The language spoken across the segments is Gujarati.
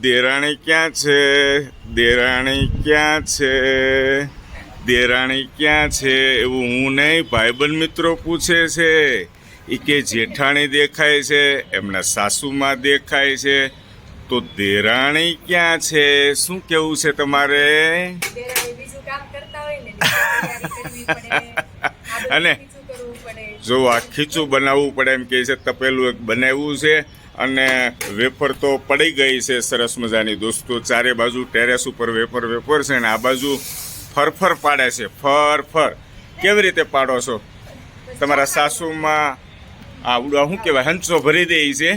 દેરાણી ક્યાં છે? દેરાણી ક્યાં છે? દેરાણી ક્યાં છે? એવું હું નહીં, ભાઈબંધ મિત્રો પૂછે છે. એ કે જેઠાણી દેખાય છે, એમના સાસુમાં દેખાય છે, તો દેરાણી ક્યાં છે? શું કેવું છે તમારે? અને જો આ ખીચું બનાવવું પડે એમ કહે છે. તપેલું એક બનાવ્યું છે અને વેફર તો પડી ગઈ છે સરસ મજાની દોસ્તો. ચારે બાજુ ટેરેસ ઉપર વેફર છે ને આ બાજુ ફરફર પાડે છે. ફરફર કેવી રીતે પાડો છો? તમારા સાસુમાં આવડું શું કહેવાય, હંચો ભરી દે છે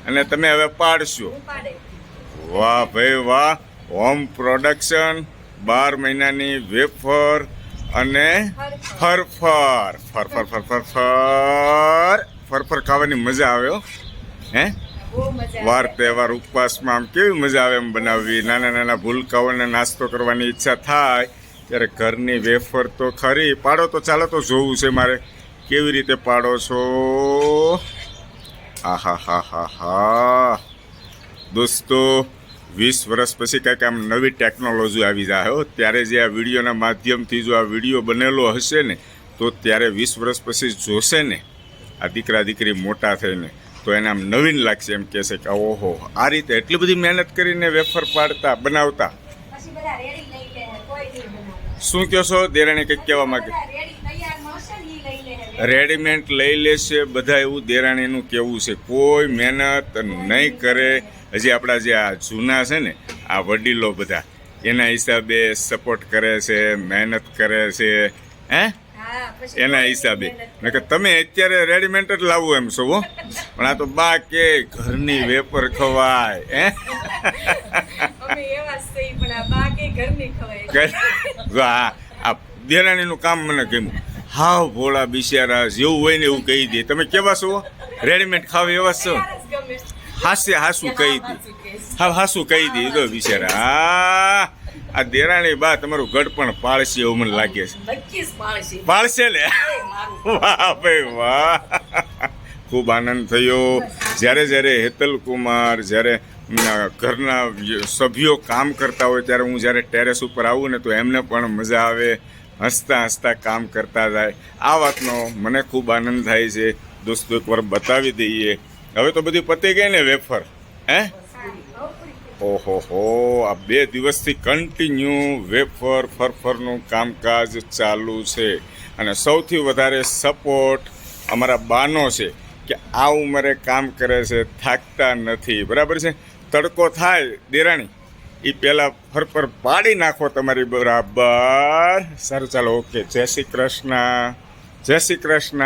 અને તમે હવે પાડશો. વાહ ભાઈ વાહ! હોમ પ્રોડક્શન, 12 મહિનાની વેફર અને ફરફર ફરફર ફરફર ફર ફરફર ખાવાની મજા આવે હો. હે, વાર તહેવાર ઉપવાસમાં આમ કેવી મજા આવે એમ બનાવવી. નાના નાના ભૂલકાઓને નાસ્તો કરવાની ઈચ્છા થાય ત્યારે ઘરની વેફર તો ખરી. પાડો તો ચાલો તો જોવું છે મારે કેવી રીતે પાડો છો. આહા હા હા હા દોસ્તો, 20 વર્ષ પછી કાંઈક આમ નવી ટેકનોલોજી આવી જાય હો. ત્યારે જે આ વિડીયોના માધ્યમથી જો આ વિડીયો બનેલો હશે ને, તો ત્યારે 20 વર્ષ પછી જોશે ને આ દીકરા દીકરી મોટા થઈને, તો એને આમ નવીન લાગશે. એમ કહેશે કે ઓહો, આ રીતે એટલી બધી મહેનત કરીને વેફર પાડતા બનાવતા. શું કહો છો દેરાણી? કંઈક કહેવા માંગે? રેડીમેડ લઈ લેશે બધા, એવું દેરાણીનું કહેવું છે. કોઈ મહેનત નહીં કરે. હજી આપણા જે આ જૂના છે ને, આ વડીલો બધા એના હિસાબે સપોર્ટ કરે છે, મહેનત કરે છે. હે, એના હિસાબે. ને કે તમે અત્યારે રેડીમેડ જ લાવવું એમ છો હો. પણ આ તો બા કે ઘરની વેફર ખવાય. આ દેરાણીનું કામ મને ગમ્યું. હાવ ભોળા બિચારા, જેવું હોય ને એવું કહી દે. તમે કેવા છો? રેડીમેડ ખાવ એવા છો? હાસું કહી દે. હા, હાસું કહી દે તો બિચારા. આ દેરાણી બા તમારું ગઢ પણ પાળશે એવું મને લાગે છે. પાળશે ને? વાહ ભાઈ વાહ! ખૂબ આનંદ થયો જ્યારે હેતલ કુમાર, જ્યારે ઘરના સભ્યો કામ કરતા હોય ત્યારે હું જ્યારે ટેરેસ ઉપર આવું ને, તો એમને પણ મજા આવે. હસતા હસતા કામ કરતા જાય. આ વાતનો મને ખૂબ આનંદ થાય છે દોસ્તો. એકવાર બતાવી દઈએ. હવે તો બધી પતી ગઈ ને વેફર? હે, ઓહો હો, આ 2 દિવસથી કન્ટિન્યુ વેફર ફરફરનું કામકાજ ચાલુ છે. અને સૌથી વધારે સપોર્ટ અમારા બાનો છે કે આ ઉંમરે કામ કરે છે, થાકતા નથી. બરાબર છે? તડકો થાય દેરાણી, એ પહેલાં ફરફર પાડી નાખો તમારી બરાબર. સારું, ચાલો, ઓકે. જય શ્રી કૃષ્ણ. જય શ્રી કૃષ્ણ.